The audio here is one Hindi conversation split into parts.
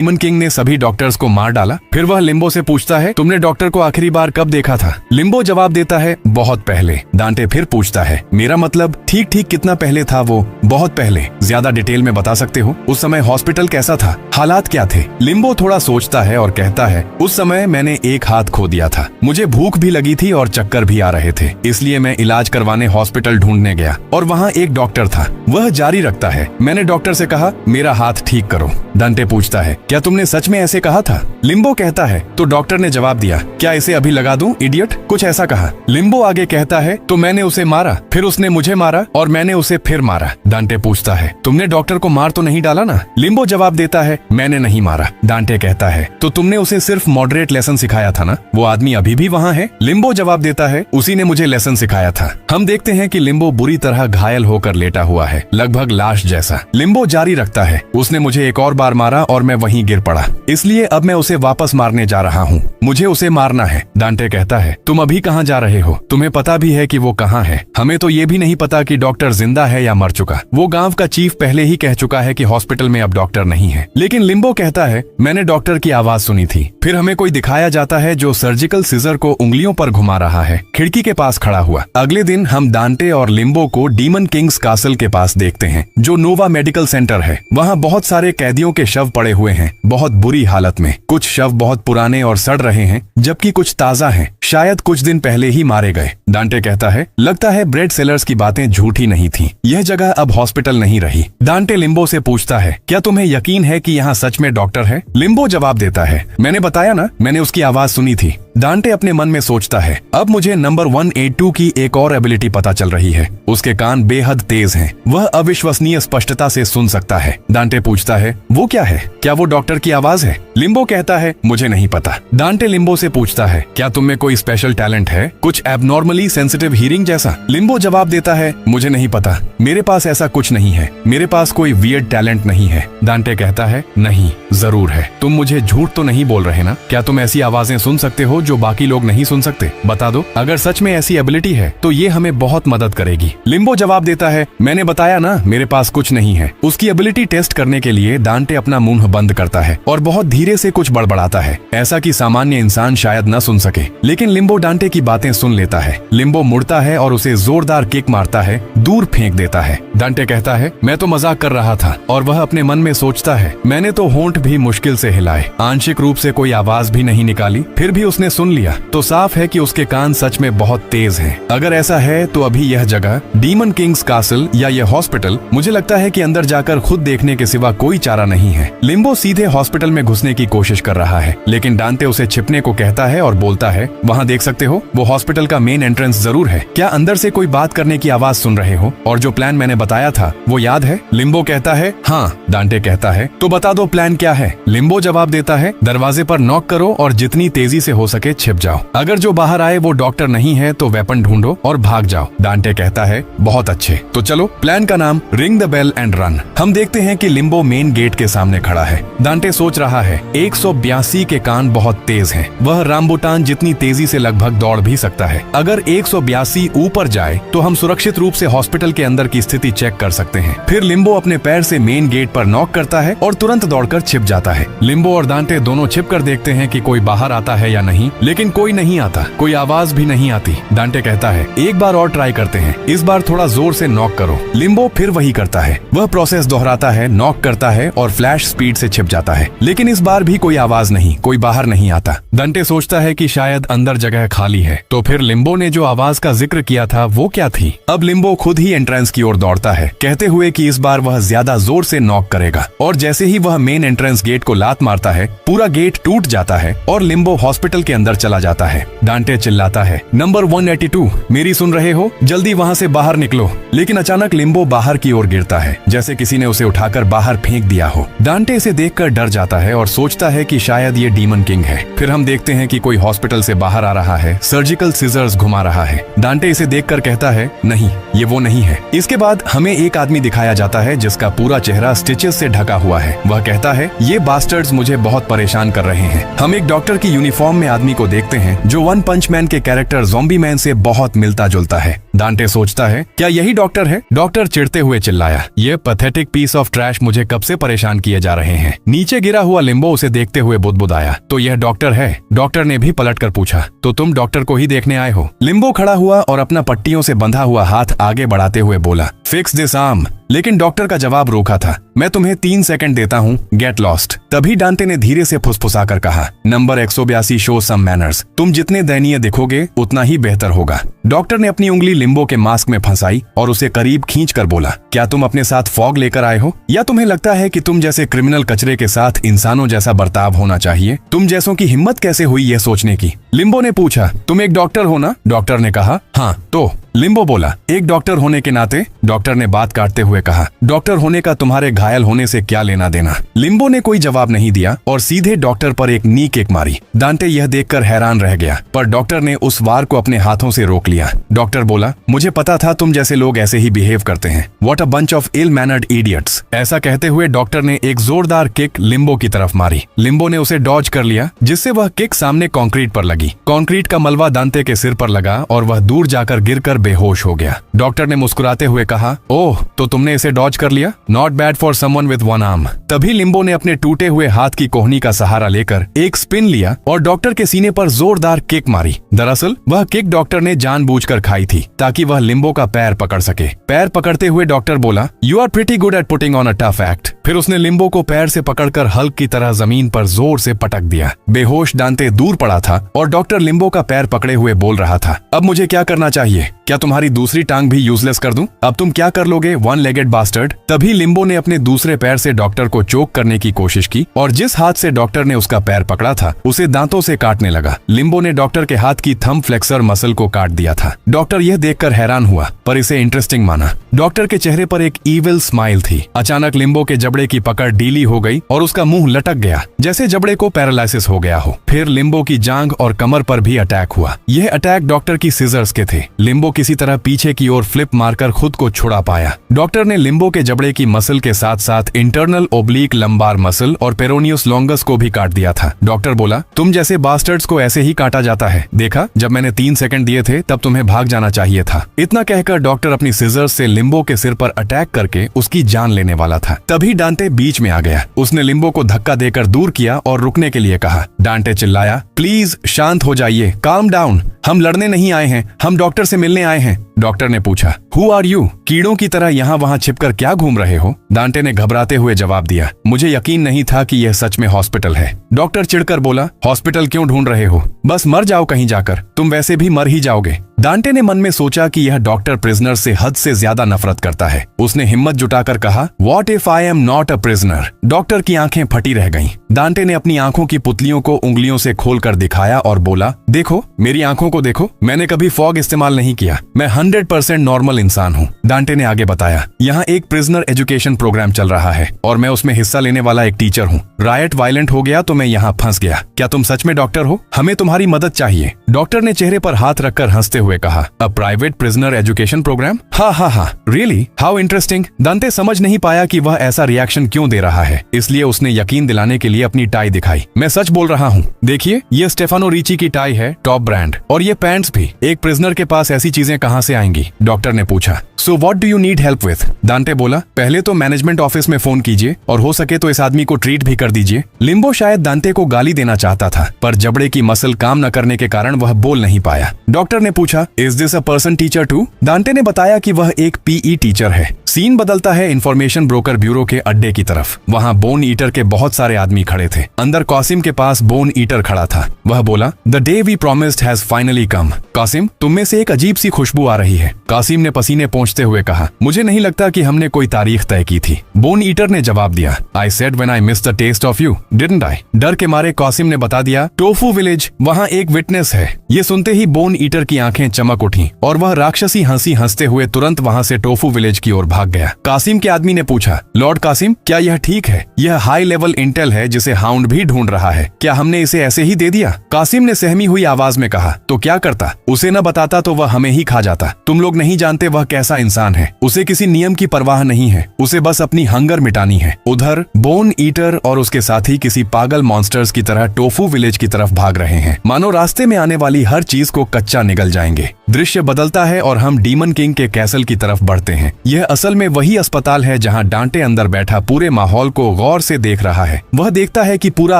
डीमन किंग ने सभी डॉक्टर्स को मार डाला। फिर वह लिम्बो से पूछता है, तुमने डॉक्टर को आखिरी बार कब देखा था? लिम्बो जवाब देता है, बहुत पहले। डांटे फिर पूछता है, मेरा मतलब ठीक ठीक कितना पहले था वो? बहुत पहले। ज्यादा डिटेल में बता सकते हो? उस समय हॉस्पिटल कैसा था? हालात क्या थे? लिम्बो थोड़ा सोचता है और कहता है, उस समय मैंने एक हाथ खो दिया था। मुझे भूख भी लगी थी और चक्कर भी आ रहे थे, इसलिए मैं इलाज करवाने हॉस्पिटल ढूंढने गया और वहाँ एक डॉक्टर था। वह जारी रखता है, मैंने डॉक्टर से कहा, मेरा हाथ ठीक करो। डांटे पूछता है, क्या तुमने सच में ऐसे कहा था? लिम्बो कहता है, तो डॉक्टर ने जवाब दिया, क्या इसे अभी लगा दूं, इडियट? कुछ ऐसा कहा। लिम्बो आगे कहता है, तो मैंने उसे मारा, फिर उसने मुझे मारा और मैंने उसे फिर मारा। डांटे पूछता है, तुमने डॉक्टर को मार तो नहीं डाला ना? लिम्बो जवाब देता है, मैंने नहीं मारा। डांटे कहता है, तो तुमने उसे सिर्फ मॉडरेट लेसन सिखाया था ना? वो आदमी अभी भी वहाँ है? लिम्बो जवाब देता है, उसी ने मुझे लेसन सिखाया था। हम देखते हैं कि लिम्बो बुरी तरह घायल होकर लेटा हुआ है, लगभग लाश जैसा। लिम्बो जारी रखता है, उसने मुझे एक और बार मारा और मैं वहीं गिर पड़ा, इसलिए अब मैं उसे वापस मारने जा रहा हूँ। मुझे उसे मारना है। डांटे कहता है, तुम अभी कहाँ जा रहे हो? तुम्हें पता भी है कि वो कहाँ है? हमें तो ये भी नहीं पता कि डॉक्टर जिंदा है या मर चुका। वो गांव का चीफ पहले ही कह चुका है कि हॉस्पिटल में अब डॉक्टर नहीं है। लेकिन लिम्बो कहता है, मैंने डॉक्टर की आवाज सुनी थी। फिर हमें कोई दिखाया जाता है जो सर्जिकल सीजर को उंगलियों पर घुमा रहा है, खिड़की के पास खड़ा हुआ। अगले दिन हम डांटे और लिम्बो को डीमन किंग्स कासल के पास देखते हैं, जो नोवा मेडिकल सेंटर है। वहाँ बहुत सारे कैदियों के शव पड़े हुए हैं, बहुत बुरी हालत में। कुछ शव बहुत पुराने और सड़ रहे हैं, जबकि कुछ ताजा हैं, शायद कुछ दिन पहले ही मारे गए। डांटे कहता है, लगता है ब्रेड सेलर्स की बातें झूठी नहीं थी, यह जगह अब हॉस्पिटल नहीं रही। डांटे लिम्बो से पूछता है, क्या तुम्हें यकीन है कि यहाँ सच में डॉक्टर है? लिम्बो जवाब देता है, मैंने बताया ना, मैंने उसकी आवाज सुनी थी। डांटे अपने मन में सोचता है, अब मुझे नंबर 182 की एक और एबिलिटी पता चल रही है। उसके कान बेहद तेज हैं, वह अविश्वसनीय स्पष्टता से सुन सकता है। डांटे पूछता है, वो क्या है? क्या वो डॉक्टर की आवाज है? लिम्बो कहता है, मुझे नहीं पता। डांटे लिम्बो से पूछता है, क्या तुम में कोई स्पेशल टैलेंट है, कुछ एबनॉर्मली सेंसिटिव हियरिंग जैसा? लिम्बो जवाब देता है, मुझे नहीं पता, मेरे पास ऐसा कुछ नहीं है, मेरे पास कोई वियर्ड टैलेंट नहीं है। डांटे कहता है, नहीं, जरूर है, तुम मुझे झूठ तो नहीं बोल रहे ना? क्या तुम ऐसी आवाजें सुन सकते हो जो बाकी लोग नहीं सुन सकते? बता दो, अगर सच में ऐसी एबिलिटी है तो ये हमें बहुत मदद करेगी। लिम्बो जवाब देता है, मैंने बताया ना, मेरे पास कुछ नहीं है। उसकी एबिलिटी टेस्ट करने के लिए डांटे अपना मुंह बंद करता है और बहुत धीरे से कुछ बड़बड़ाता है, ऐसा कि सामान्य इंसान शायद न सुन सके। लेकिन लिम्बो डांटे की बातें सुन लेता है। लिम्बो मुड़ता है और उसे जोरदार किक मारता है, दूर फेंक देता है। डांटे कहता है, मैं तो मजाक कर रहा था। और वह अपने मन में सोचता है, मैंने तो होंठ भी मुश्किल से हिलाए, आंशिक रूप से कोई आवाज भी नहीं निकाली, फिर भी उसने सुन लिया, तो साफ है कि उसके कान सच में बहुत तेज हैं। अगर ऐसा है तो अभी यह जगह डीमन किंग्स कासल या यह हॉस्पिटल, मुझे लगता है कि अंदर जाकर खुद देखने के सिवा कोई चारा नहीं है। लिम्बो सीधे हॉस्पिटल में घुसने की कोशिश कर रहा है, लेकिन डांटे उसे छिपने को कहता है और बोलता है, वहाँ देख सकते हो, वो हॉस्पिटल का मेन एंट्रेंस जरूर है। क्या अंदर से कोई बात करने की आवाज सुन रहे हो? और जो प्लान मैंने बताया था वो याद है? लिम्बो कहता है, हाँ। डांटे कहता है, तो बता दो प्लान क्या है? लिम्बो जवाब देता है, दरवाजे पर नॉक करो और जितनी तेजी से हो सके छिप जाओ। अगर जो बाहर आए वो डॉक्टर नहीं है तो वेपन ढूंढो और भाग जाओ। डांटे कहता है, बहुत अच्छे, तो चलो। प्लान का नाम ring the bell and run. हम देखते हैं कि लिम्बो मेन गेट के सामने खड़ा है। डांटे सोच रहा है, 182 के कान बहुत तेज हैं। वह रामबुटान जितनी तेजी से लगभग दौड़ भी सकता है। अगर 182 ऊपर जाए तो हम सुरक्षित रूप से हॉस्पिटल के अंदर की स्थिति चेक कर सकते हैं। फिर लिम्बो अपने पैर से मेन गेट पर नॉक करता है और तुरंत दौड़कर छिप जाता है। लिम्बो और डांटे दोनों छिप कर देखते हैं कि कोई बाहर आता है या नहीं, लेकिन कोई नहीं आता, कोई आवाज भी नहीं आती। डांटे कहता है, एक बार और ट्राई करते हैं, इस बार थोड़ा जोर से नॉक करो। लिम्बो फिर वही करता है, वह प्रोसेस दोहराता है, नॉक करता है और फ्लैश स्पीड से छिप जाता है, लेकिन इस बार भी कोई आवाज नहीं, कोई बाहर नहीं आता। डांटे सोचता है कि शायद अंदर जगह खाली है। तो फिर लिम्बो ने जो आवाज का जिक्र किया था वो क्या थी? अब लिम्बो खुद ही एंट्रेंस की ओर दौड़ता है, कहते हुए कि इस बार वह ज्यादा जोर से नॉक करेगा। और जैसे ही वह मेन एंट्रेंस गेट को लात मारता है, पूरा गेट टूट जाता है और लिम्बो हॉस्पिटल के अंदर चला जाता है। डांटे चिल्लाता है, नंबर 182, मेरी सुन रहे हो? जल्दी वहाँ से बाहर निकलो। लेकिन अचानक लिम्बो बाहर की ओर गिरता है, जैसे किसी ने उसे उठाकर बाहर फेंक दिया हो। डांटे इसे देखकर डर जाता है और सोचता है कि शायद ये डीमन किंग है। फिर हम देखते हैं कि कोई हॉस्पिटल से बाहर आ रहा है, सर्जिकल सीजर्स घुमा रहा है। डांटे इसे देखकर कहता है, नहीं, ये वो नहीं है। इसके बाद हमें एक आदमी दिखाया जाता है जिसका पूरा चेहरा स्टिचेस से ढका हुआ है। वह कहता है, ये बास्टर्ड्स मुझे बहुत परेशान कर रहे हैं। हम एक डॉक्टर की यूनिफॉर्म में आदमी को देखते हैं जो वन पंच मैन के कैरेक्टर ज़ॉम्बी मैन से बहुत मिलता जुलता है। दांटे सोचता है क्या यही डॉक्टर है। डॉक्टर चिढ़ते हुए चिल्लाया, ये पैथेटिक पीस ऑफ ट्रैश मुझे कब से परेशान किए जा रहे हैं। नीचे गिरा हुआ लिम्बो उसे देखते हुए बुदबुदाया, तो यह डॉक्टर है। डॉक्टर ने भी पलटकर पूछा, तो तुम डॉक्टर को ही देखने आए हो। लिम्बो खड़ा हुआ और अपना पट्टियों से बंधा हुआ हाथ आगे बढ़ाते हुए बोला, फिक्स दिस आर्म। लेकिन डॉक्टर का जवाब रोका था, मैं तुम्हें 3 सेकंड देता हूँ, गेट लॉस्ट। तभी डांटे ने धीरे से फुसफुसाकर कहा, नंबर 182 शो सम मैनर्स। तुम जितने दयनीय दिखोगे उतना ही बेहतर होगा। डॉक्टर ने अपनी उंगली लिम्बो के मास्क में फंसाई और उसे करीब खींचकर बोला, क्या तुम अपने साथ फॉग लेकर आए हो, या तुम्हें लगता है कि तुम जैसे क्रिमिनल कचरे के साथ इंसानों जैसा बर्ताव होना चाहिए। तुम जैसों की हिम्मत कैसे हुई यह सोचने की। लिम्बो ने पूछा, तुम एक डॉक्टर हो ना। डॉक्टर ने कहा, हाँ। तो लिम्बो बोला, एक डॉक्टर होने के नाते। डॉक्टर ने बात काटते हुए कहा, डॉक्टर होने का तुम्हारे घायल होने से क्या लेना देना। लिम्बो ने कोई जवाब नहीं दिया और सीधे डॉक्टर पर एक नी किक मारी। दांटे यह देखकर हैरान रह गया, पर डॉक्टर ने उस वार को अपने हाथों से रोक लिया। डॉक्टर बोला, मुझे पता था तुम जैसे लोग ऐसे ही बिहेव करते हैं। What a bunch of ill mannered idiots. ऐसा कहते हुए डॉक्टर ने एक जोरदार किक लिम्बो की तरफ मारी। लिम्बो ने उसे डॉज कर लिया, जिससे वह किक सामने कंक्रीट पर लगी। कंक्रीट का मलबा दांते के सिर पर लगा और वह दूर जाकर गिरकर बेहोश हो गया। डॉक्टर ने मुस्कुराते हुए कहा, ओह, तो तुमने इसे डॉज कर लिया। Not bad for someone with one arm. तभी लिम्बो ने अपने टूटे हुए हाथ की कोहनी का सहारा लेकर एक स्पिन लिया और डॉक्टर के सीने पर जोरदार किक मारी। दरअसल वह किक डॉक्टर ने जानबूझकर खाई थी ताकि वह लिम्बो का पैर पकड़ सके। पैर पकड़ते हुए डॉक्टर बोला, you are pretty good at putting on a tough act. फिर उसने लिम्बो को पैर से पकड़कर हल्क की तरह जमीन पर जोर से पटक दिया। बेहोश दांते दूर पड़ा था और डॉक्टर लिम्बो का पैर पकड़े हुए बोल रहा था, अब मुझे क्या करना चाहिए। क्या तुम्हारी दूसरी टांग भी यूजलेस कर दूं? अब तुम क्या कर लोगे, वन लेगेड बास्टर्ड। तभी लिम्बो ने अपने दूसरे पैर से डॉक्टर को चोक करने की कोशिश की और जिस हाथ से डॉक्टर ने उसका पैर पकड़ा था उसे दांतों से काटने लगा। लिम्बो ने डॉक्टर के हाथ की थंब फ्लेक्सर मसल को काट दिया था। डॉक्टर यह देखकर हैरान हुआ, पर इसे इंटरेस्टिंग माना। डॉक्टर के चेहरे पर एक ईविल स्माइल थी। अचानक लिम्बो के जबड़े की पकड़ ढीली हो गई और उसका मुंह लटक गया, जैसे जबड़े को पैरालिसिस हो गया हो। फिर लिम्बो की जांघ और कमर पर भी अटैक हुआ। यह अटैक डॉक्टर की सिजर्स के थे। लिम्बो किसी तरह पीछे की ओर फ्लिप मारकर खुद को छुड़ा पाया। डॉक्टर ने लिम्बो के जबड़े की मसल के साथ साथ इंटरनल ओब्लिक लंबार मसल और पेरोनियस लॉन्गस को भी काट दिया था। डॉक्टर बोला, तुम जैसे बास्टर्ड्स को ऐसे ही काटा जाता है। देखा, जब मैंने 3 सेकंड दिए थे तब तुम्हें भाग जाना चाहिए था। इतना कहकर डॉक्टर अपनी सिजर्स से लिम्बो के सिर पर अटैक करके उसकी जान लेने वाला था। तभी डांटे बीच में आ गया। उसने लिम्बो को धक्का देकर दूर किया और रुकने के लिए कहा। डांटे चिल्लाया, प्लीज शांत हो जाइए, काम डाउन। हम लड़ने नहीं आए हैं, हम डॉक्टर से मिलने आए हैं। डॉक्टर ने पूछा, हु आर यू? कीड़ों की तरह यहाँ वहाँ छिपकर क्या घूम रहे हो? दांटे ने घबराते हुए जवाब दिया, मुझे यकीन नहीं था कि यह सच में हॉस्पिटल है। डॉक्टर चिढ़कर बोला, हॉस्पिटल क्यों ढूंढ रहे हो? बस मर जाओ कहीं जाकर, तुम वैसे भी मर ही जाओगे। दांटे ने मन में सोचा कि यह डॉक्टर प्रिजनर से हद से ज्यादा नफरत करता है। उसने हिम्मत जुटाकर कहा, what if I am not a prisoner? Doctor की आंखें फटी रह गईं। दांटे ने अपनी आंखों की पुतलियों को उंगलियों से खोलकर दिखाया और बोला, देखो, मेरी आंखों को देखो, मैंने कभी फॉग इस्तेमाल नहीं किया, मैं 100% नॉर्मल इंसान हूँ। दांटे ने आगे बताया, यहाँ एक प्रिजनर एजुकेशन प्रोग्राम चल रहा है और मैं उसमें हिस्सा लेने वाला एक टीचर हूँ। रायट वायलेंट हो गया तो मैं यहाँ फंस गया। क्या तुम सच में डॉक्टर हो? हमें तुम्हारी मदद चाहिए। डॉक्टर ने चेहरे पर हाथ रखकर हंसते हुए कहा, a private prisoner education program? हाँ, रियली, हाउ इंटरेस्टिंग। दांते समझ नहीं पाया कि वह ऐसा रिएक्शन क्यों दे रहा है, इसलिए उसने यकीन दिलाने के लिए अपनी टाई दिखाई। मैं सच बोल रहा हूँ, देखिए, ये स्टेफानो रिची की टाई है, टॉप ब्रांड, और ये पैंट्स भी। एक प्रिजनर के पास ऐसी चीजें कहाँ से आएंगी? डॉक्टर ने पूछा, so what do you need help with? Dante बोला, पहले तो मैनेजमेंट ऑफिस में फोन कीजिए और हो सके तो इस आदमी को ट्रीट भी कर दीजिए। लिम्बो शायद दांते को गाली देना चाहता था, पर जबड़े की मसल काम न करने के कारण वह बोल नहीं पाया। डॉक्टर ने पूछा, is this a person teacher too? Dante ने बताया कि वह एक पीई टीचर है। सीन बदलता है इंफॉर्मेशन ब्रोकर ब्यूरो के अड्डे की तरफ। वहाँ बोन ईटर के बहुत सारे आदमी खड़े थे। अंदर कासिम के पास बोन ईटर खड़ा था। वह बोला, the day we promised has finally come. Qasim, तुम में से एक अजीब सी खुशबू आ रही है। कासिम ने पसीने पोंछते हुए कहा, मुझे नहीं लगता कि हमने कोई तारीख तय की थी। बोन ईटर ने जवाब दिया, I said when I missed the taste of you, didn't I? डर के मारे कासिम ने बता दिया, टोफू विलेज, वहाँ एक विटनेस है। ये सुनते ही बोन ईटर की आंखें चमक उठी और वह राक्षसी हंसी हंसते हुए तुरंत वहाँ से टोफू विलेज की ओर भाग गया। कासिम के आदमी ने पूछा, लॉर्ड कासिम, क्या यह ठीक है? यह हाई लेवल इंटेल है जिसे हाउंड भी ढूंढ रहा है। क्या हमने इसे ऐसे ही दे दिया? कासिम ने सहमी हुई आवाज में कहा, तो क्या करता? उसे न बताता तो वह हमें ही खा जाता। तुम लोग नहीं जानते वह कैसा इंसान है। उसे किसी नियम की परवाह नहीं है, उसे बस अपनी हंगर मिटानी है। उधर बोन ईटर और उसके उसके साथी किसी पागल मॉन्स्टर्स की तरह टोफू विलेज की तरफ भाग रहे हैं, मानो रास्ते में आने वाली हर चीज को कच्चा निगल जाएंगे। दृश्य बदलता है और हम डीमन किंग के कैसल की तरफ बढ़ते हैं। यह असल में वही अस्पताल है जहां डांटे अंदर बैठा पूरे माहौल को गौर से देख रहा है। वह देखता है कि पूरा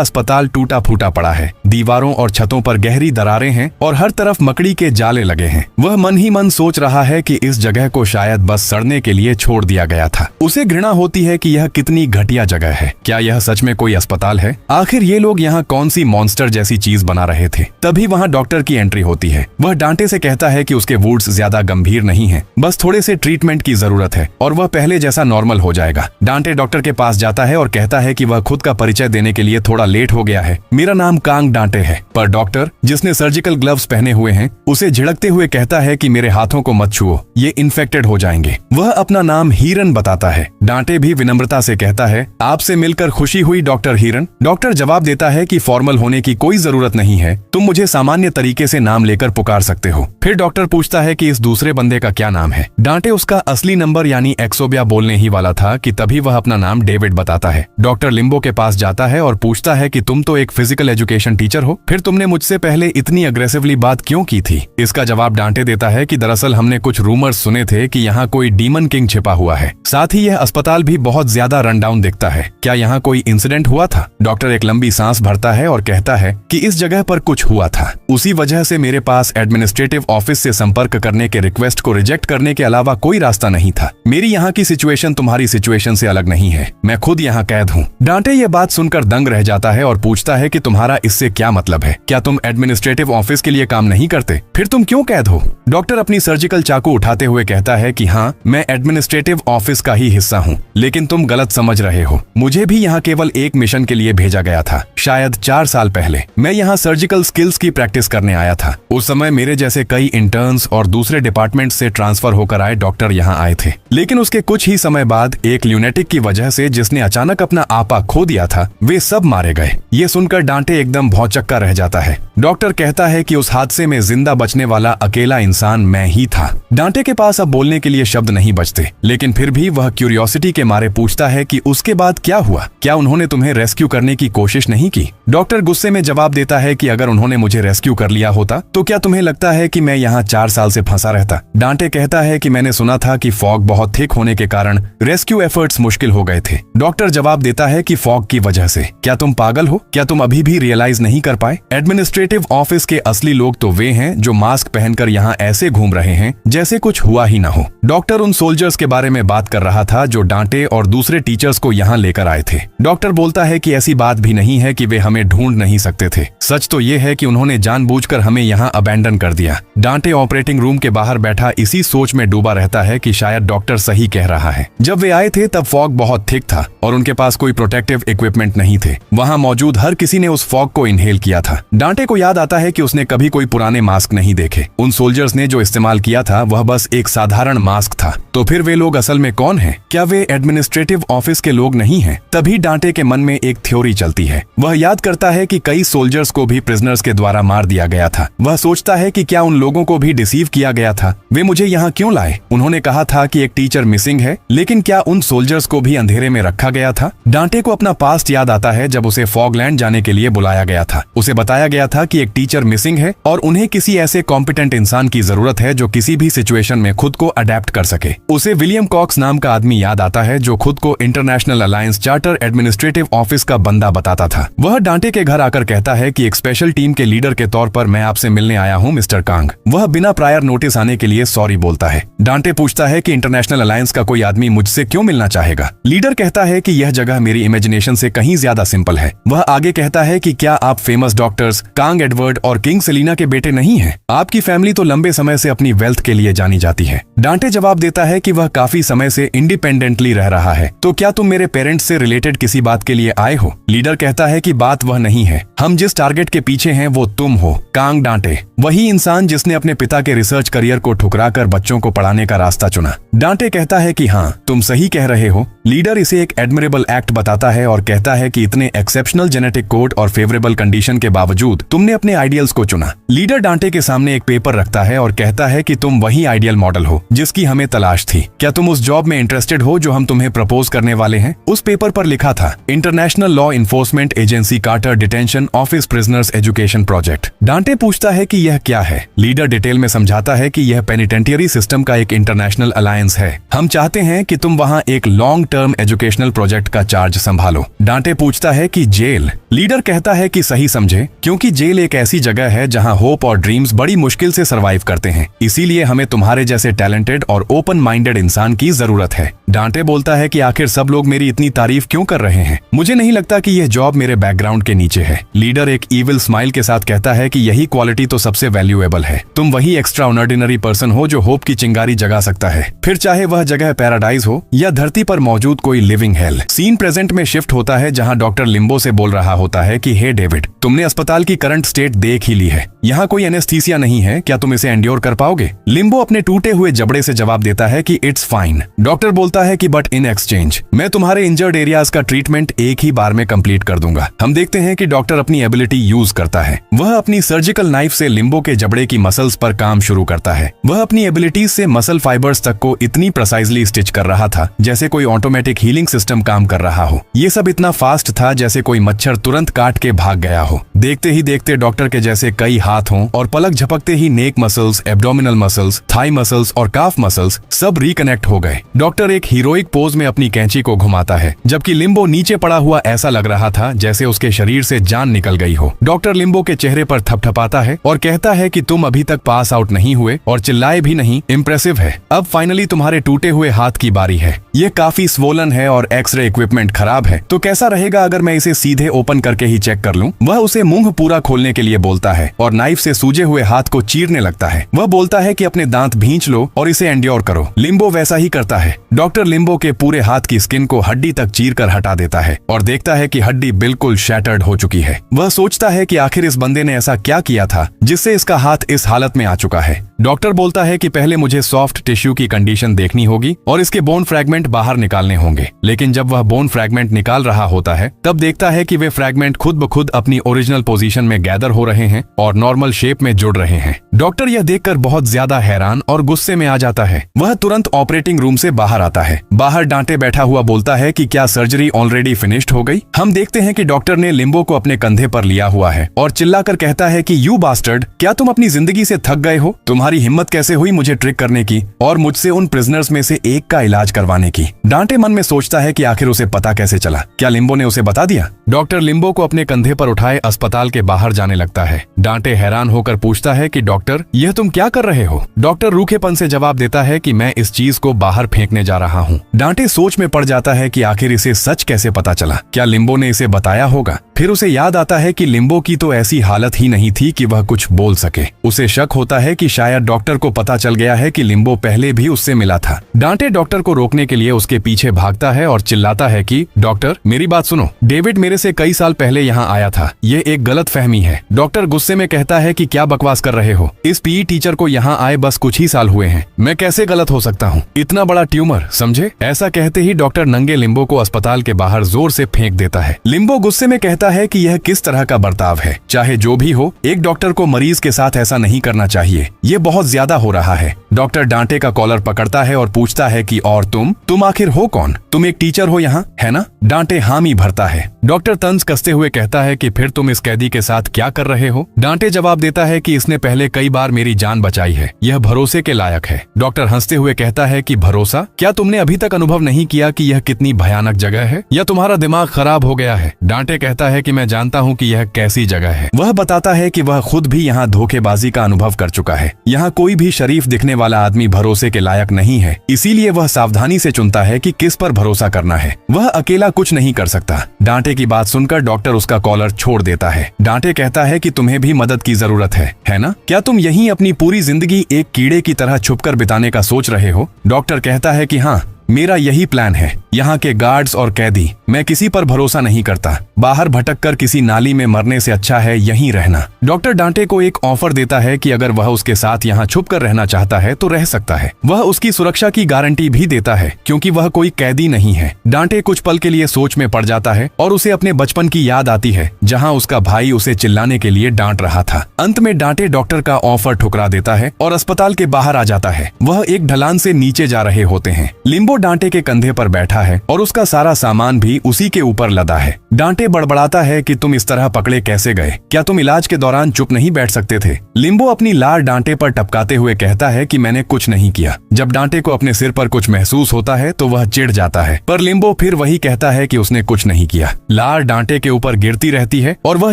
अस्पताल टूटा फूटा पड़ा है, दीवारों और छतों पर गहरी दरारें हैं और हर तरफ मकड़ी के जाले लगे हैं। वह मन ही मन सोच रहा है कि इस जगह को शायद बस सड़ने के लिए छोड़ दिया गया था। उसे घृणा होती है कि यह कितनी घटिया जगह है। क्या यह सच में कोई अस्पताल है? आखिर ये लोग यहाँ कौन सी मॉन्स्टर जैसी चीज बना रहे थे? तभी वहाँ डॉक्टर की एंट्री होती है। वह डांटे से कहता है कि उसके वुंड्स ज्यादा गंभीर नहीं है, बस थोड़े से ट्रीटमेंट की जरूरत है और वह पहले जैसा नॉर्मल हो जाएगा। डांटे डॉक्टर के पास जाता है और कहता है कि वह खुद का परिचय देने के लिए थोड़ा लेट हो गया है। मेरा नाम कांग डांटे है। पर डॉक्टर, जिसने सर्जिकल ग्लव्स पहने हुए हैं, उसे झिड़कते हुए कहता है कि मेरे हाथों को मत छुओ, ये इन्फेक्टेड हो जाएंगे। वह अपना नाम हीरन बताता है। डांटे भी विनम्रता से कहता है, आपसे मिलकर खुशी हुई डॉक्टर हीरन। डॉक्टर जवाब देता है कि फॉर्मल होने की कोई जरूरत नहीं है, तुम मुझे सामान्य तरीके से नाम लेकर पुकार सकते हो। फिर डॉक्टर पूछता है कि इस दूसरे बंदे का क्या नाम है। डांटे उसका असली नंबर यानी एक्सोबिया बोलने ही वाला था कि तभी वह अपना नाम डेविड बताता है। डॉक्टर लिम्बो के पास जाता है और पूछता है कि तुम तो एक फिजिकल एजुकेशन टीचर हो, फिर तुमने मुझसे पहले इतनी अग्रेसिवली बात क्यों की थी? इसका जवाब डांटे देता है कि दरअसल हमने कुछ रूमर्स सुने थे कि यहाँ कोई डीमन किंग छिपा हुआ है। साथ ही यह अस्पताल भी बहुत ज्यादा रन डाउन दिखता है। क्या यहाँ कोई इंसिडेंट हुआ था? डॉक्टर एक लंबी सांस भरता है और कहता है कि इस जगह पर कुछ हुआ था, उसी वजह से मेरे पास एडमिनिस्ट्रेटिव ऑफिस से संपर्क करने के रिक्वेस्ट को रिजेक्ट करने के अलावा कोई रास्ता नहीं था। मेरी यहाँ की सिचुएशन तुम्हारी सिचुएशन से अलग नहीं है, मैं खुद यहाँ कैद हूँ। डांटे ये बात सुनकर दंग रह जाता है और पूछता है कि तुम्हारा इससे क्या मतलब है? क्या तुम एडमिनिस्ट्रेटिव ऑफिस के लिए काम नहीं करते? फिर तुम क्यों कैद हो? डॉक्टर अपनी सर्जिकल चाकू उठाते हुए कहता है कि हाँ, मैं एडमिनिस्ट्रेटिव ऑफिस का ही हिस्सा हूँ, लेकिन तुम गलत समझ रहे हो। मुझे भी यहाँ केवल एक मिशन के लिए भेजा गया था, शायद 4 साल पहले। मैं यहाँ सर्जिकल स्किल्स की प्रैक्टिस करने आया था। उस समय मेरे जैसे कई इंटर्न्स और दूसरे डिपार्टमेंट से ट्रांसफर होकर आए डॉक्टर यहाँ आए थे, लेकिन उसके कुछ ही समय बाद एक ल्यूनेटिक की वजह से जिसने अचानक अपना आपा खो दिया था, वे सब मारे गए। ये सुनकर डांटे एकदम भौचक्का रह जाता है। डॉक्टर कहता है कि उस हादसे में जिंदा बचने वाला अकेला इंसान मैं ही था। डांटे के पास अब बोलने के लिए शब्द नहीं बचते, लेकिन फिर भी वह क्यूरियोसिटी के मारे पूछता है कि उसके बाद क्या हुआ? क्या उन्होंने तुम्हें रेस्क्यू करने की कोशिश नहीं की? डॉक्टर गुस्से में जवाब देता है कि अगर उन्होंने मुझे रेस्क्यू कर लिया होता तो क्या तुम्हें लगता है कि मैं यहाँ 4 साल से फंसा रहता? डांटे कहता है कि मैंने सुना था कि फॉग बहुत थिक होने के कारण रेस्क्यू एफर्ट्स मुश्किल हो गए थे। डॉक्टर जवाब देता है कि फॉग की वजह से। क्या तुम पागल हो? क्या तुम अभी भी रियलाइज नहीं कर पाए? एडमिनिस्ट्रेटिव ऑफिस के असली लोग तो वे हैं जो मास्क पहनकर यहाँ ऐसे घूम रहे हैं जैसे कुछ हुआ ही ना हो। डॉक्टर उन सोल्जर्स के बारे में बात कर रहा था जो डांटे और दूसरे टीचर्स को यहाँ लेकर आए थे। डॉक्टर बोलता है कि ऐसी बात भी नहीं है कि वे हमें ढूंढ नहीं सकते थे। सच तो ये है कि उन्होंने जानबूझकर हमें यहाँ अबैंडन कर दिया। डांटे ऑपरेटिंग रूम के बाहर बैठा इसी सोच में डूबा रहता है कि शायद डॉक्टर सही कह रहा है। जब वे आए थे तब फॉग बहुत थिक था और उनके पास कोई प्रोटेक्टिव इक्विपमेंट नहीं थे। वहाँ मौजूद हर किसी ने उस फॉग को इनहेल किया था। डांटे को याद आता है कि उसने कभी कोई पुराने मास्क नहीं देखे। उन सोल्जर्स ने जो इस्तेमाल किया था वह बस एक साधारण मास्क था। तो फिर वे लोग असल में कौन हैं? क्या वे एडमिनिस्ट्रेटिव ऑफिस के लोग नहीं हैं? तभी डांटे के मन में एक थ्योरी चलती है। वह याद करता है कि कई सोल्जर्स को भी प्रिजनर्स के द्वारा मार दिया गया था। वह सोचता है कि क्या उन लोगों को भी डिसीव किया गया था? वे मुझे यहाँ क्यों लाए? उन्होंने कहा था कि एक टीचर मिसिंग है, लेकिन क्या उन सोल्जर्स को भी अंधेरे में रखा गया था? डांटे को अपना पास्ट याद आता है जब उसे फॉगलैंड जाने के लिए बुलाया गया था। उसे बताया गया था कि एक टीचर मिसिंग है और उन्हें किसी ऐसे कॉम्पिटेंट इंसान की जरूरत है जो किसी भी सिचुएशन में खुद को अडेप्ट कर सके। उसे विलियम कॉक्स नाम का आदमी याद आता है जो खुद को international alliance charter administrative office का बंदा बताता था। वह डांटे के घर आकर कहता है कि एक स्पेशल टीम के लीडर के तौर पर मैं आपसे मिलने आया हूँ मिस्टर कांग। वह बिना प्रायर नोटिस आने के लिए सॉरी बोलता है। डांटे पूछता है कि इंटरनेशनल अलायंस का कोई आदमी मुझसे क्यों मिलना चाहेगा? लीडर कहता है कि यह जगह मेरी इमेजिनेशन से कहीं ज्यादा सिंपल है। वह आगे कहता है कि क्या आप फेमस डॉक्टर्स कांग एडवर्ड और किंग सेलिना के बेटे नहीं हैं? आपकी फैमिली तो लंबे समय से अपनी वेल्थ के लिए जानी जाती है। डांटे जवाब देता है कि वह काफी समय से इंडिपेंडेंटली रह रहा है। तो क्या तुम मेरे पेरेंट्स से रिलेटेड किसी बात के लिए आए हो? लीडर कहता है कि बात वह नहीं है, हम जिस टारगेट के पीछे हैं वो तुम हो, कांग डांटे, वही इंसान जिसने अपने पिता के रिसर्च करियर को ठुकराकर बच्चों को पढ़ाने का रास्ता चुना। डांटे कहता है कि हाँ, तुम सही कह रहे हो, लीडर इसे एक एडमिरेबल एक्ट बताता है और कहता है कि इतने एक्सेप्शनल जेनेटिक कोड और फेवरेबल कंडीशन के बावजूद तुमने अपने आइडियल्स को चुना। लीडर डांटे के सामने एक पेपर रखता है और कहता है कि तुम वही आइडियल मॉडल हो जिसकी हमें तलाश थी। क्या तुम उस जॉब में इंटरेस्टेड हो जो हम तुम्हें प्रपोज करने वाले हैं? उस पेपर पर लिखा था international law enforcement agency Carter detention office prisoners education project. Dante पूछता है कि यह क्या है। लीडर डिटेल में समझाता है कि यह पेनिटेंटियरी सिस्टम का एक इंटरनेशनल अलायंस है। हम चाहते हैं कि तुम वहां एक लॉन्ग टर्म एजुकेशनल प्रोजेक्ट का चार्ज संभालो। डांटे पूछता है कि जेल? लीडर कहता है कि सही समझे, क्योंकि जेल एक ऐसी जगह है जहां होप और ड्रीम्स बड़ी मुश्किल से सरवाइव करते हैं। इसीलिए हमें तुम्हारे जैसे टैलेंटेड और ओपन माइंडेड इंसान की जरूरत है। डांटे बोलता है कि आखिर सब लोग मेरी इतनी तारीफ क्यों कर रहे हैं? मुझे नहीं लगता कि यह जॉब मेरे बैकग्राउंड के नीचे है। लीडर एक ईविल स्माइल के साथ कहता है कि यही क्वालिटी तो सबसे वैल्यूएबल है। तुम वही एक्स्ट्रा ऑर्डिनरी पर्सन हो जो होप की चिंगारी जगा सकता है, फिर चाहे वह जगह पैराडाइज हो या धरती पर मौजूद कोई लिविंग हेल। सीन प्रेजेंट में शिफ्ट होता है जहां डॉक्टर लिम्बो से बोल रहा होता है कि हे डेविड, तुमने अस्पताल की करंट स्टेट देख ही ली है। यहाँ कोई एनेस्थीसिया नहीं है, क्या तुम इसे एंड्योर कर पाओगे? लिम्बो अपने टूटे हुए जबड़े से जवाब देता है कि इट्स फाइन। डॉक्टर बोलता है कि बट इन एक्सचेंज मैं तुम्हारे इंजर्ड एरियाज का ट्रीटमेंट एक ही बार में कंप्लीट कर दूंगा। हम देखते हैं कि डॉक्टर अपनी एबिलिटी यूज करता है। वह अपनी सर्जिकल नाइफ से लिम्बो के जबड़े की मसल्स पर काम शुरू करता है। वह अपनी एबिलिटीज से मसल फाइबर्स तक को इतनी प्रिसाइजली स्टिच कर रहा था जैसे कोई ऑटोमेटिक हीलिंग सिस्टम काम कर रहा हो। ये सब इतना फास्ट था जैसे कोई मच्छर तुरंत काट के भाग गया हो। देखते ही देखते डॉक्टर के जैसे कई हाथ हों और पलक झपकते ही neck muscles, abdominal muscles, thigh muscles और काफ मसल्स सब रिकनेक्ट हो गए। डॉक्टर एक हीरोइक पोज में अपनी कैंची को घुमाता है, जबकि लिम्बो नीचे पड़ा हुआ ऐसा लग रहा था जैसे उसके शरीर से जान निकल गई हो। डॉक्टर लिम्बो के चेहरे पर थपथपाता है और कहता है कि तुम अभी तक पास आउट नहीं हुए और चिल्लाए भी नहीं। इम्प्रेसिव है। अब फाइनली तुम्हारे टूटे हुए हाथ की बारी है। ये काफी स्वोलन है और एक्सरे इक्विपमेंट खराब है, तो कैसा रहेगा अगर मैं इसे सीधे ओपन करके ही चेक कर लूं? वह उसे मुंह पूरा खोलने के लिए बोलता है और नाइफ से सूजे हुए हाथ को चीरने लगता है। वह बोलता है कि अपने दांत भींच लो और इसे एंड्योर करो। लिम्बो वैसा ही करता है। डॉक्टर लिम्बो के पूरे हाथ की स्किन को हड्डी तक चीर कर हटा देता है और देखता है कि हड्डी बिल्कुल शैटर्ड हो चुकी है। वह सोचता है कि आखिर इस बंदे ने ऐसा क्या किया था जिससे इसका हाथ इस हालत में आ चुका है। डॉक्टर बोलता है कि पहले मुझे सॉफ्ट टिश्यू की कंडीशन देखनी होगी और इसके बोन फ्रैगमेंट बाहर निकालने होंगे। लेकिन जब वह बोन फ्रैगमेंट निकाल रहा होता है तब देखता है कि वे फ्रैगमेंट खुद ब खुद अपनी ओरिजिनल पोजीशन में गैदर हो रहे हैं और नॉर्मल शेप में जुड़ रहे हैं। डॉक्टर यह देखकर बहुत ज्यादा हैरान और गुस्से में आ जाता है। वह तुरंत ऑपरेटिंग रूम से बाहर आता है। बाहर डांटे बैठा हुआ बोलता है कि क्या सर्जरी ऑलरेडी फिनिश्ड हो गई? हम देखते हैं कि डॉक्टर ने लिम्बो को अपने कंधे पर लिया हुआ है और चिल्लाकर कहता है कि यू बास्टर्ड, क्या तुम अपनी जिंदगी से थक गए हो? तुम्हारी हिम्मत कैसे हुई मुझे ट्रिक करने की और मुझसे उन प्रिजनर्स में से एक का इलाज करवाने की? डांटे मन में सोचता है कि आखिर उसे पता कैसे चला। क्या लिम्बो ने उसे बता दिया? डॉक्टर लिम्बो को अपने कंधे पर उठाए अस्पताल के बाहर जाने लगता है। डांटे हैरान होकर पूछता है कि डॉक्टर, यह तुम क्या कर रहे हो? डॉक्टर रूखेपन से जवाब देता है कि मैं इस चीज को बाहर फेंकने जा रहा हूँ। डांटे सोच में पड़ जाता है कि आखिर इसे सच कैसे पता चला। क्या लिम्बो ने इसे बताया होगा? फिर उसे याद आता है कि लिम्बो की तो ऐसी हालत ही नहीं थी कि वह कुछ बोल सके। उसे शक होता है कि शायद डॉक्टर को पता चल गया है कि लिम्बो पहले भी उससे मिला था। डांटे डॉक्टर को रोकने के लिए उसके पीछे भागता है और चिल्लाता है कि डॉक्टर, मेरी बात सुनो। डेविड मेरे से कई साल पहले यहाँ आया था। ये एक गलत फहमी है। डॉक्टर गुस्से में कहता है कि क्या बकवास कर रहे हो? इस पीई टीचर को यहाँ आए बस कुछ ही साल हुए हैं। मैं कैसे गलत हो सकता हूँ? इतना बड़ा ट्यूमर, समझे? ऐसा कहते ही डॉक्टर नंगे लिम्बो को अस्पताल के बाहर जोर से फेंक देता है। लिम्बो गुस्से में कहता है कि यह किस तरह का बर्ताव है? चाहे जो भी हो, एक डॉक्टर को मरीज के साथ ऐसा नहीं करना चाहिए। ये बहुत ज्यादा हो रहा है। डॉक्टर डांटे का कॉलर पकड़ता है और पूछता है कि और तुम आखिर हो कौन? तुम एक टीचर हो यहाँ, है ना? डांटे हामी भरता है। डॉक्टर तंज कसते हुए कहता है कि फिर तुम इस कैदी के साथ क्या कर रहे हो? डांटे जवाब देता है कि इसने पहले कई बार मेरी जान बचाई है। यह भरोसे के लायक है। डॉक्टर हंसते हुए कहता है कि भरोसा? क्या तुमने अभी तक अनुभव नहीं किया कि यह कितनी भयानक जगह है, या तुम्हारा दिमाग खराब हो गया है? डांटे कहता है कि मैं जानता हूँ कि यह कैसी जगह है। वह बताता है कि वह खुद भी यहाँ धोखेबाजी का अनुभव कर चुका है। यहाँ कोई भी शरीफ दिखने वाला आदमी भरोसे के लायक नहीं है, इसीलिए वह सावधानी से चुनता है कि किस पर भरोसा करना है। वह अकेला कुछ नहीं कर सकता। डांटे की बात सुनकर डॉक्टर उसका कॉलर छोड़ देता है। डांटे कहता है कि तुम्हें भी मदद की जरूरत है ना? क्या तुम यहीं अपनी पूरी जिंदगी एक कीड़े की तरह छुपकर बिताने का सोच रहे हो? डॉक्टर कहता है कि हाँ, मेरा यही प्लान है। यहाँ के गार्ड्स और कैदी, मैं किसी पर भरोसा नहीं करता। बाहर भटक कर किसी नाली में मरने से अच्छा है यहीं रहना। डॉक्टर डांटे को एक ऑफर देता है कि अगर वह उसके साथ यहाँ छुप कर रहना चाहता है तो रह सकता है। वह उसकी सुरक्षा की गारंटी भी देता है क्योंकि वह कोई कैदी नहीं है। डांटे कुछ पल के लिए सोच में पड़ जाता है और उसे अपने बचपन की याद आती है जहाँ उसका भाई उसे चिल्लाने के लिए डांट रहा था। अंत में डांटे डॉक्टर का ऑफर ठुकरा देता है और अस्पताल के बाहर आ जाता है। वह एक ढलान से नीचे जा रहे होते हैं। लिम्बो डांटे के कंधे पर बैठा है और उसका सारा सामान भी उसी के ऊपर लदा है। डांटे बड़बड़ाता है कि तुम इस तरह पकड़े कैसे गए? क्या तुम इलाज के दौरान चुप नहीं बैठ सकते थे? लिम्बो अपनी लार डांटे पर टपकाते हुए कहता है कि मैंने कुछ नहीं किया। जब डांटे को अपने सिर पर कुछ महसूस होता है तो वह चिढ़ जाता है, पर लिम्बो फिर वही कहता है कि उसने कुछ नहीं किया। लार डांटे के ऊपर गिरती रहती है और वह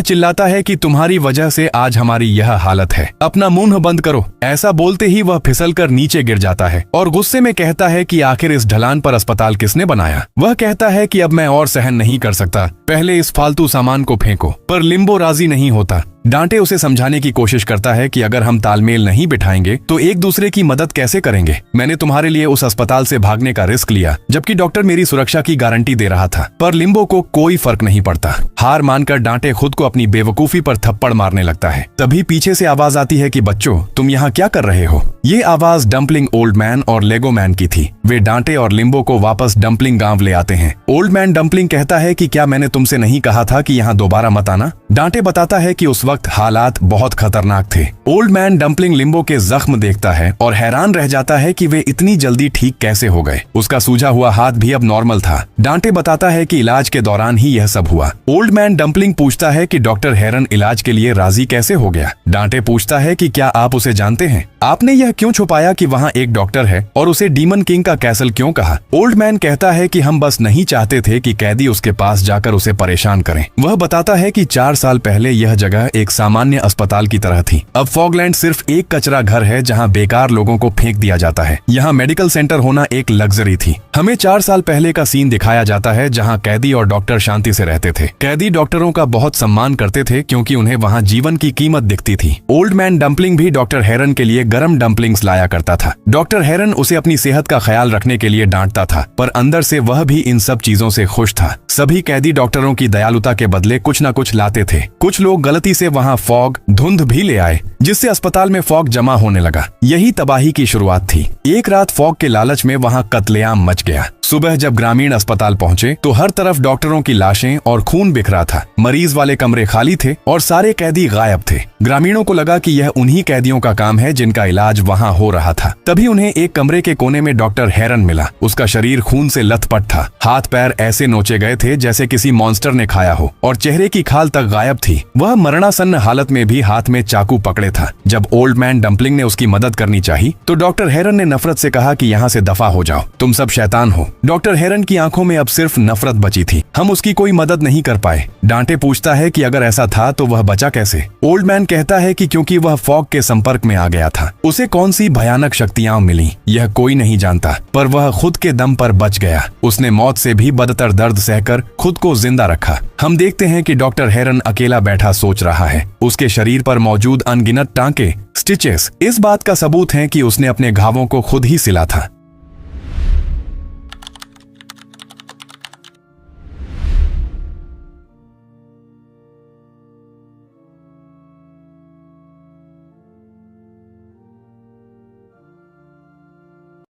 चिल्लाता है कि तुम्हारी वजह से आज हमारी यह हालत है, अपना मुंह बंद करो। ऐसा बोलते ही वह फिसल कर नीचे गिर जाता है और गुस्से में कहता है कि आखिर इस ढलान पर अस्पताल किसने बनाया? वह कहता है कि अब मैं और सहन नहीं कर सकता, पहले इस फालतू सामान को फेंको। पर लिम्बो राजी नहीं होता। डांटे उसे समझाने की कोशिश करता है कि अगर हम तालमेल नहीं बिठाएंगे तो एक दूसरे की मदद कैसे करेंगे? मैंने तुम्हारे लिए उस अस्पताल से भागने का रिस्क लिया जबकि डॉक्टर मेरी सुरक्षा की गारंटी दे रहा था। पर लिम्बो को कोई फर्क नहीं पड़ता। हार मानकर डांटे खुद को अपनी बेवकूफी पर थप्पड़ मारने लगता है। तभी पीछे से आवाज आती है कि बच्चों, तुम यहाँ क्या कर रहे हो? ये आवाज डम्पलिंग ओल्ड मैन और लेगो मैन की थी। वे डांटे और लिम्बो को वापस डम्पलिंग गांव ले आते हैं। ओल्ड मैन डम्पलिंग कहता है कि क्या मैंने तुमसे नहीं कहा था कि यहाँ दोबारा मत आना? डांटे बताता है कि उस वक्त हालात बहुत खतरनाक थे। ओल्ड मैन डम्पलिंग लिम्बो के जख्म देखता है और हैरान रह जाता है कि वे इतनी जल्दी ठीक कैसे हो गए। उसका सूजा हुआ हाथ भी अब नॉर्मल था। डांटे बताता है कि इलाज के दौरान ही यह सब हुआ। ओल्ड मैन डम्पलिंग पूछता है कि डॉक्टर हेरन इलाज के लिए राजी कैसे हो गया? डांटे पूछता है कि क्या आप उसे जानते हैं? आपने यह क्यों छुपाया कि वहाँ एक डॉक्टर है और उसे डीमन किंग का कैसल क्यों कहा? ओल्ड मैन कहता है कि हम बस नहीं चाहते थे कि कैदी उसके पास जाकर उसे परेशान करें। वह बताता है कि 4 साल पहले यह जगह एक सामान्य अस्पताल की तरह थी। अब फॉगलैंड सिर्फ एक कचरा घर है जहाँ बेकार लोगों को फेंक दिया जाता है। यहाँ मेडिकल सेंटर होना एक लग्जरी थी। हमें 4 साल पहले का सीन दिखाया जाता है जहाँ कैदी और डॉक्टर शांति से रहते थे। कैदी डॉक्टरों का बहुत सम्मान करते थे क्योंकि उन्हें वहाँ जीवन की कीमत दिखती थी। ओल्ड मैन डम्पलिंग भी डॉक्टर हेरन के लिए गरम डम्पलिंग्स लाया करता था। डॉक्टर हेरन उसे अपनी सेहत का ख्याल रखने के लिए डांटता था, पर अंदर से वह भी इन सब चीजों से खुश था। सभी कैदी डॉक्टरों की दयालुता के बदले कुछ न कुछ लाते थे। कुछ लोग गलती से वहाँ फॉग धुंध भी ले आए जिससे अस्पताल में फॉग जमा होने लगा। यही तबाही की शुरुआत थी। एक रात फॉग के लालच में वहाँ कत्लेआम मच गया। सुबह जब ग्रामीण अस्पताल पहुंचे तो हर तरफ डॉक्टरों की लाशें और खून बिखरा था। मरीज वाले कमरे खाली थे और सारे कैदी गायब थे। ग्रामीणों को लगा कि यह उन्हीं कैदियों का काम है जिनका इलाज वहां हो रहा था। तभी उन्हें एक कमरे के कोने में डॉक्टर हेरन मिला। उसका शरीर खून से लथपथ था। हाथ पैर ऐसे नोचे गए थे जैसे किसी मॉन्स्टर ने खाया हो और चेहरे की खाल तक गायब थी। वह मरणासन्न हालत में भी हाथ में चाकू पकड़े था। जब ओल्ड मैन डम्पलिंग ने उसकी मदद करनी चाहिए तो डॉक्टर हेरन ने नफरत से कहा कि यहाँ से दफा हो जाओ, तुम सब शैतान हो। डॉक्टर हेरन की आंखों में अब सिर्फ नफरत बची थी। हम उसकी कोई मदद नहीं कर पाए। डांटे पूछता है कि अगर ऐसा था तो वह बचा कैसे? ओल्ड मैन कहता है कि क्योंकि वह फॉग के संपर्क में आ गया था। उसे कौन सी भयानक शक्तियां मिली यह कोई नहीं जानता, पर वह खुद के दम पर बच गया। उसने मौत से भी बदतर दर्द सहकर खुद को जिंदा रखा। हम देखते हैं कि डॉक्टर हेरन अकेला बैठा सोच रहा है। उसके शरीर पर मौजूद अनगिनत टांके, स्टिचेस इस बात का सबूत हैं कि उसने अपने घावों को खुद ही सिला था।